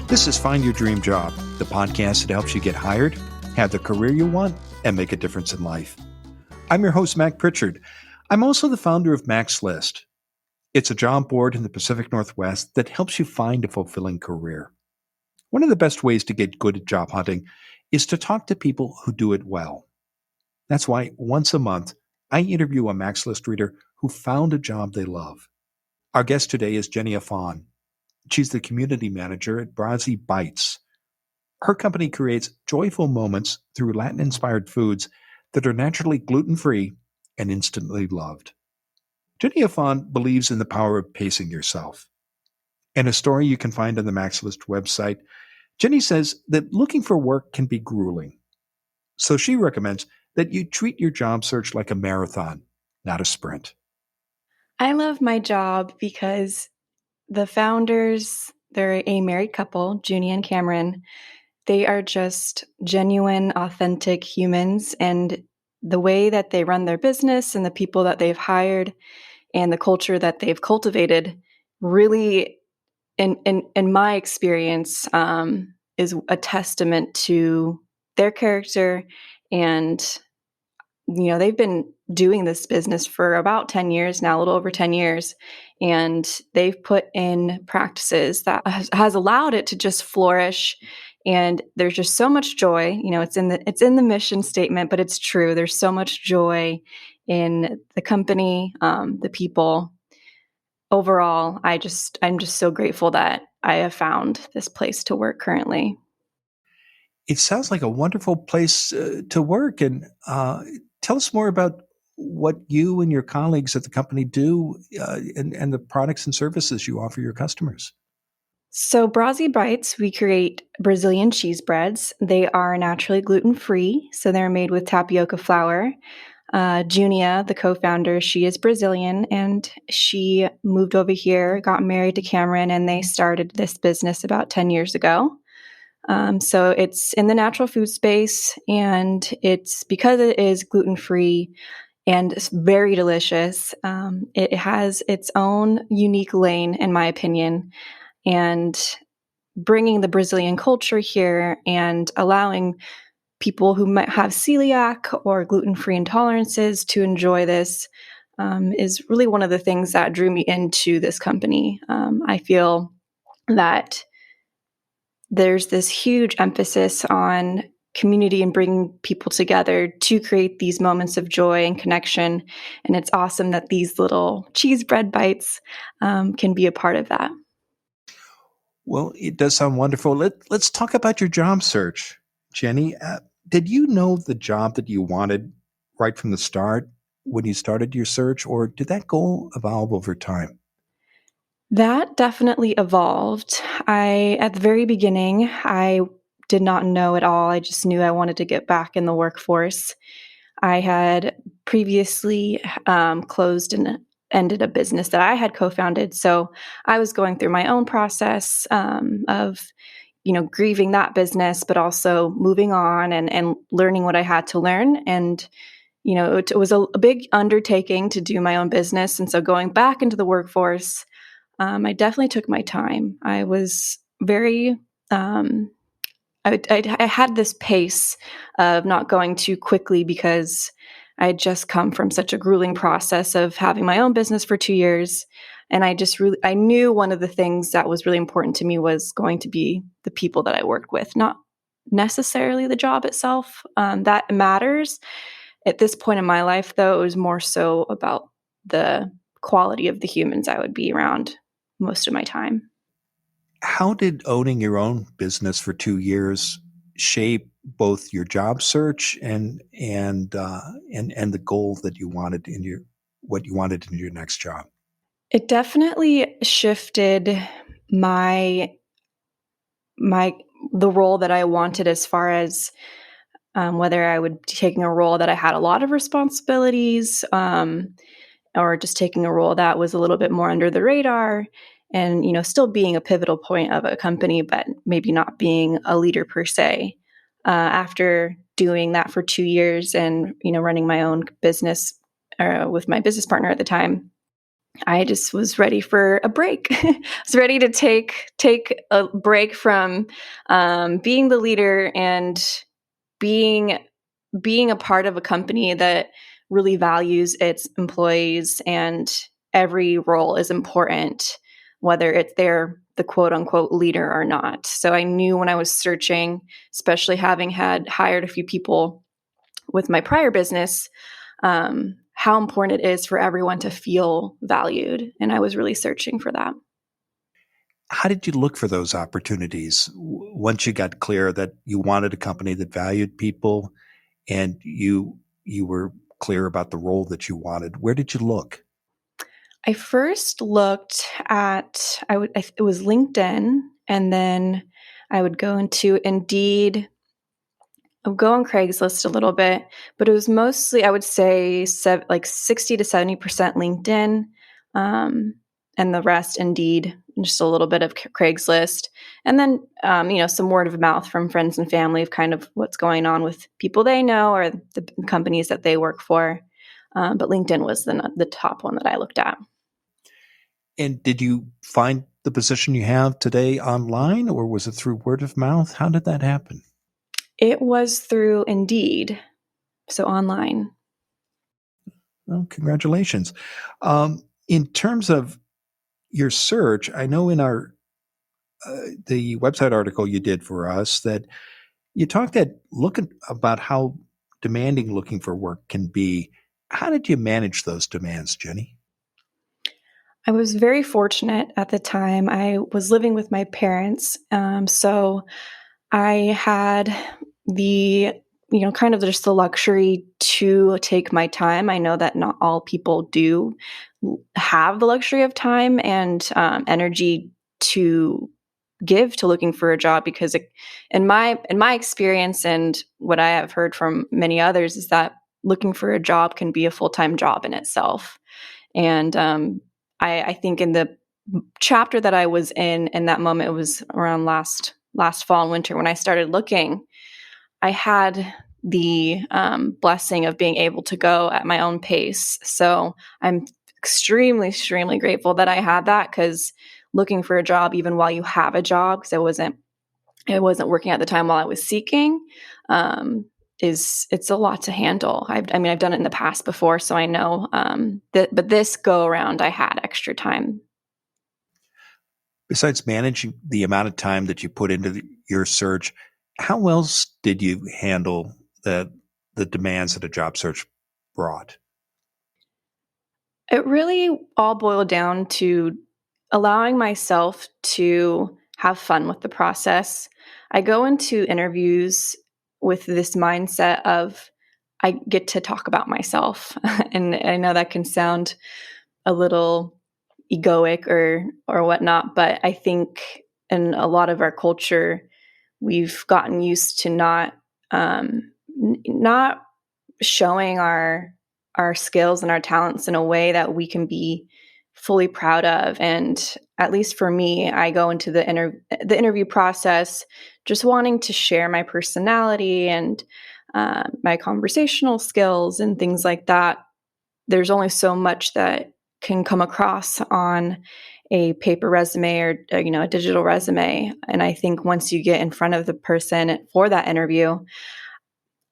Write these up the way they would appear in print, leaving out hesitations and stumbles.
This is Find Your Dream Job, the podcast that helps you get hired, have the career you want, and make a difference in life. I'm your host, Mac Pritchard. I'm also the founder of Mac's List. It's a job board in the Pacific Northwest that helps you find a fulfilling career. One of the best ways to get good at job hunting is to talk to people who do it well. That's why once a month, I interview a Mac's List reader who found a job they love. Our guest today is Jenny Affan. She's the community manager at Brazzi Bites. Her company creates joyful moments through Latin-inspired foods that are naturally gluten-free and instantly loved. Jenny Affan believes in the power of pacing yourself. In a story you can find on the Mac's List website, Jenny says that looking for work can be grueling. So she recommends that you treat your job search like a marathon, not a sprint. I love my job because the founders, they're a married couple, Junie and Cameron. They are just genuine, authentic humans, and the way that they run their business and the people that they've hired and the culture that they've cultivated really, in my experience, is a testament to their character. And they've been doing this business for about 10 years now, a little over 10 years, and they've put in practices that has allowed it to just flourish. And there's just so much joy. It's in the mission statement, but it's true. There's so much joy in the company, the people. Overall, I'm just so grateful that I have found this place to work currently. It sounds like a wonderful place to work. And tell us more about what you and your colleagues at the company do and the products and services you offer your customers. So Brazzi Bites, we create Brazilian cheese breads. They are naturally gluten-free, so they're made with tapioca flour. Junia, the co-founder, she is Brazilian, and she moved over here, got married to Cameron, and they started this business about 10 years ago. So it's in the natural food space, and it's because it is gluten-free and it's very delicious. It has its own unique lane, in my opinion, and bringing the Brazilian culture here and allowing people who might have celiac or gluten-free intolerances to enjoy this is really one of the things that drew me into this company. I feel that there's this huge emphasis on community and bringing people together to create these moments of joy and connection. And it's awesome that these little cheese bread bites can be a part of that. Well, it does sound wonderful. Let's talk about your job search, Jenny. Did you know the job that you wanted right from the start when you started your search, or did that goal evolve over time? That definitely evolved. At the very beginning, I did not know at all. I just knew I wanted to get back in the workforce. I had previously closed and ended a business that I had co-founded. So I was going through my own process of, grieving that business, but also moving on and learning what I had to learn. And, it was a big undertaking to do my own business. And so going back into the workforce, I definitely took my time. I was very, I had this pace of not going too quickly because I had just come from such a grueling process of having my own business for 2 years. And I knew one of the things that was really important to me was going to be the people that I worked with, not necessarily the job itself. That matters. At this point in my life, though, it was more so about the quality of the humans I would be around most of my time. How did owning your own business for 2 years shape both your job search and the goal that you wanted what you wanted in your next job? It definitely shifted the role that I wanted, as far as whether I would be taking a role that I had a lot of responsibilities, or just taking a role that was a little bit more under the radar, and still being a pivotal point of a company, but maybe not being a leader per se. After doing that for 2 years and, running my own business with my business partner at the time, I just was ready for a break. I was ready to take a break from being the leader and being being a part of a company that really values its employees, and every role is important, whether it's they're the quote unquote leader or not. So I knew when I was searching, especially having had hired a few people with my prior business, how important it is for everyone to feel valued. And I was really searching for that. How did you look for those opportunities once you got clear that you wanted a company that valued people and you were clear about the role that you wanted? Where did you look? I first looked at it was LinkedIn, and then I would go into Indeed. I would go on Craigslist a little bit, but it was mostly, I would say, like 60 to 70% LinkedIn, um, and the rest Indeed, and just a little bit of Craigslist, and then some word of mouth from friends and family of kind of what's going on with people they know or the companies that they work for. But LinkedIn was the top one that I looked at. And did you find the position you have today online, or was it through word of mouth? How did that happen? It was through Indeed, so online. Well, congratulations. In terms of your search, I know in our the website article you did for us that you talked at looking about how demanding looking for work can be. How did you manage those demands, Jenny? I was very fortunate at the time. I was living with my parents, so I had the kind of just the luxury to take my time. I know that not all people do have the luxury of time and energy to give to looking for a job, because in my experience and what I have heard from many others is that looking for a job can be a full-time job in itself. And I think in the chapter that I was in that moment, it was around last fall and winter when I started looking. I had the blessing of being able to go at my own pace. So I'm extremely, extremely grateful that I had that, because looking for a job, even while you have a job, because it wasn't working at the time while I was seeking, it's a lot to handle. I've done it in the past before, so I know but this go around I had extra time. Besides managing the amount of time that you put into your search, how else did you handle the demands that a job search brought? It really all boiled down to allowing myself to have fun with the process. I go into interviews with this mindset of I get to talk about myself. And I know that can sound a little egoic or whatnot, but I think in a lot of our culture, we've gotten used to not showing our skills and our talents in a way that we can be fully proud of. And at least for me, I go into the interview process just wanting to share my personality and my conversational skills and things like that. There's only so much that can come across on a paper resume or a digital resume. And I think once you get in front of the person for that interview,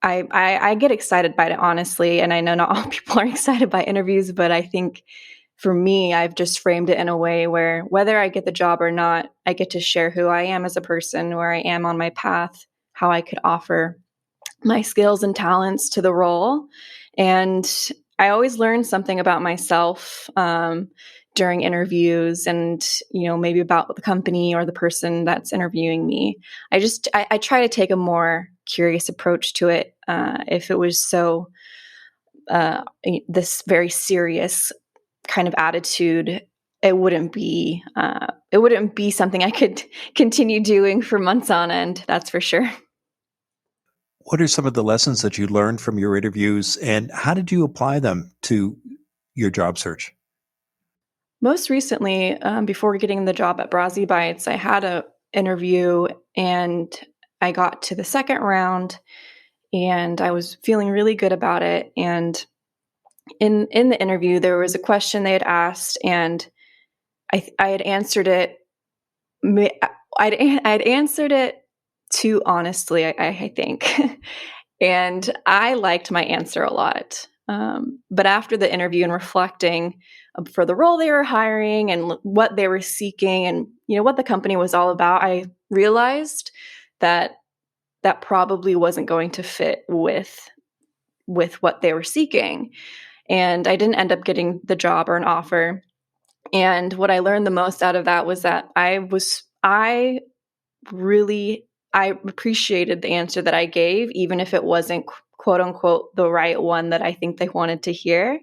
I get excited by it, honestly. And I know not all people are excited by interviews, but I think for me, I've just framed it in a way where whether I get the job or not, I get to share who I am as a person, where I am on my path, how I could offer my skills and talents to the role. And I always learn something about myself during interviews, and maybe about the company or the person that's interviewing me. I try to take a more curious approach to it. If it was this very serious kind of attitude, it wouldn't be something I could continue doing for months on end. That's for sure. What are some of the lessons that you learned from your interviews, and how did you apply them to your job search? Most recently, before getting the job at Brazzy Bites, I had a interview and I got to the second round, and I was feeling really good about it. And in the interview, there was a question they had asked, and I had answered it. I'd answered it too honestly, I think, and I liked my answer a lot. But after the interview and reflecting for the role they were hiring and what they were seeking, and what the company was all about, I realized that that probably wasn't going to fit with what they were seeking. And I didn't end up getting the job or an offer. And what I learned the most out of that was that I appreciated the answer that I gave, even if it wasn't quote unquote the right one that I think they wanted to hear.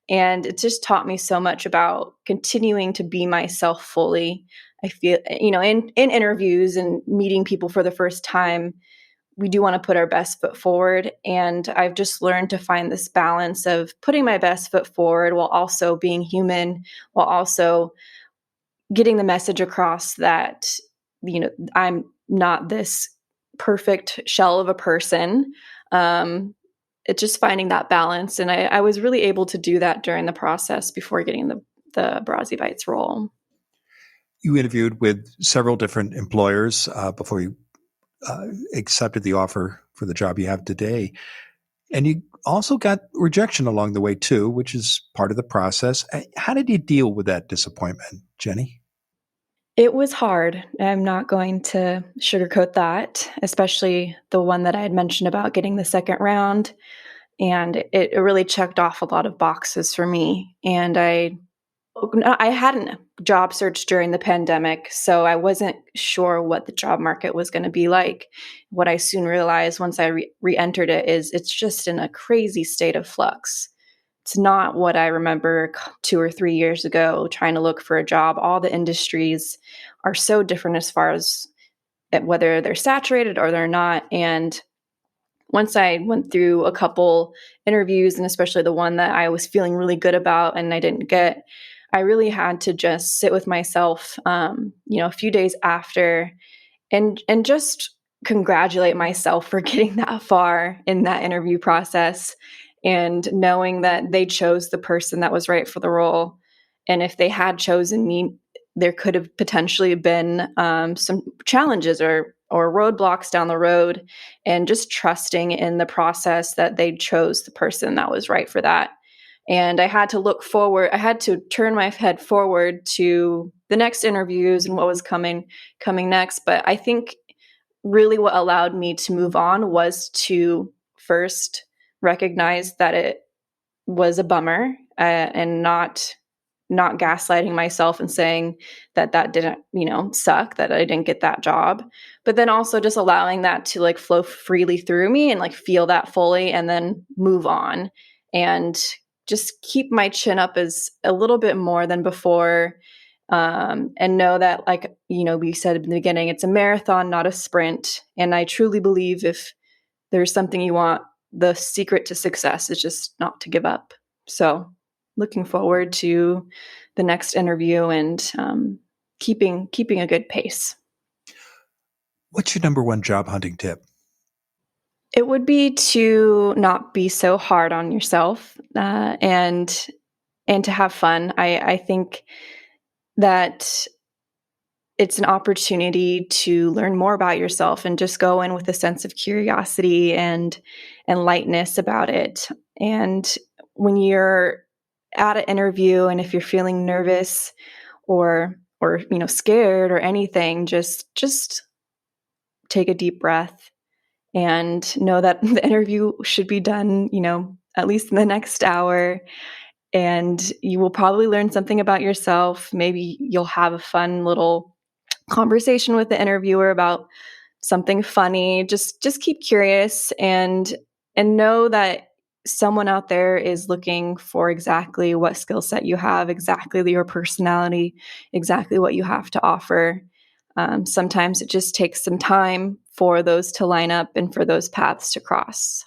And it just taught me so much about continuing to be myself fully. I feel, in interviews and meeting people for the first time, we do want to put our best foot forward. And I've just learned to find this balance of putting my best foot forward while also being human, while also getting the message across that, I'm not this perfect shell of a person. It's just finding that balance. And I was really able to do that during the process before getting the Brazzi Bites role. You interviewed with several different employers before you accepted the offer for the job you have today. And you also got rejection along the way too, which is part of the process. How did you deal with that disappointment, Jenny? It was hard. I'm not going to sugarcoat that, especially the one that I had mentioned about getting the second round. And it really checked off a lot of boxes for me. And I hadn't job searched during the pandemic, so I wasn't sure what the job market was going to be like. What I soon realized once I re-entered it is it's just in a crazy state of flux. It's not what I remember 2 or 3 years ago trying to look for a job. All the industries are so different as far as whether they're saturated or they're not. And once I went through a couple interviews, and especially the one that I was feeling really good about and I didn't get, I really had to just sit with myself, a few days after, and just congratulate myself for getting that far in that interview process, and knowing that they chose the person that was right for the role. And if they had chosen me, there could have potentially been some challenges or roadblocks down the road, and just trusting in the process that they chose the person that was right for that. And I had to look forward. I had to turn my head forward to the next interviews and what was coming next. But I think really what allowed me to move on was to first recognize that it was a bummer, and not gaslighting myself and saying that didn't, suck, that I didn't get that job. But then also just allowing that to like flow freely through me and like feel that fully, and then move on and just keep my chin up as a little bit more than before. And know that, like, we said in the beginning, it's a marathon, not a sprint. And I truly believe if there's something you want, the secret to success is just not to give up. So looking forward to the next interview and keeping a good pace. What's your number one job hunting tip? It would be to not be so hard on yourself, and to have fun. I think that it's an opportunity to learn more about yourself and just go in with a sense of curiosity and lightness about it. And when you're at an interview, and if you're feeling nervous or scared or anything, just take a deep breath and know that the interview should be done, at least in the next hour. And you will probably learn something about yourself. Maybe you'll have a fun little conversation with the interviewer about something funny. Just keep curious, and know that someone out there is looking for exactly what skill set you have, exactly your personality, exactly what you have to offer. Sometimes it just takes some time for those to line up and for those paths to cross.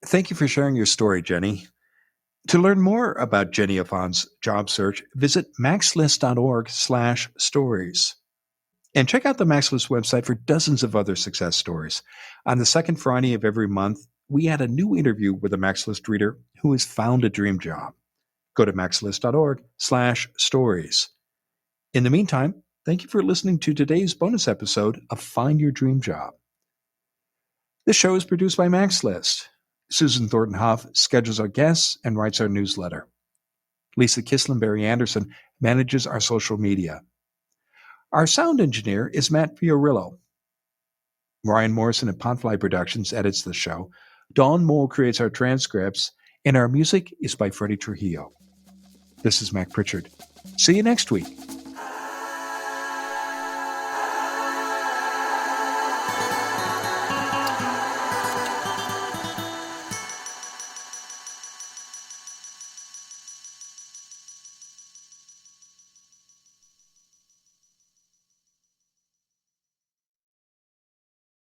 Thank you for sharing your story, Jenny. To learn more about Jenny Affan's job search, visit maxlist.org/stories. And check out the Max List website for dozens of other success stories. On the second Friday of every month, we add a new interview with a Max List reader who has found a dream job. Go to maxlist.org/stories. In the meantime, thank you for listening to today's bonus episode of Find Your Dream Job. This show is produced by Max List. Susan Thornton Huff schedules our guests and writes our newsletter. Lisa Kislenberry Anderson manages our social media. Our sound engineer is Matt Fiorillo. Ryan Morrison at Podfly Productions edits the show. Dawn Moore creates our transcripts, and our music is by Freddie Trujillo. This is Mac Pritchard. See you next week.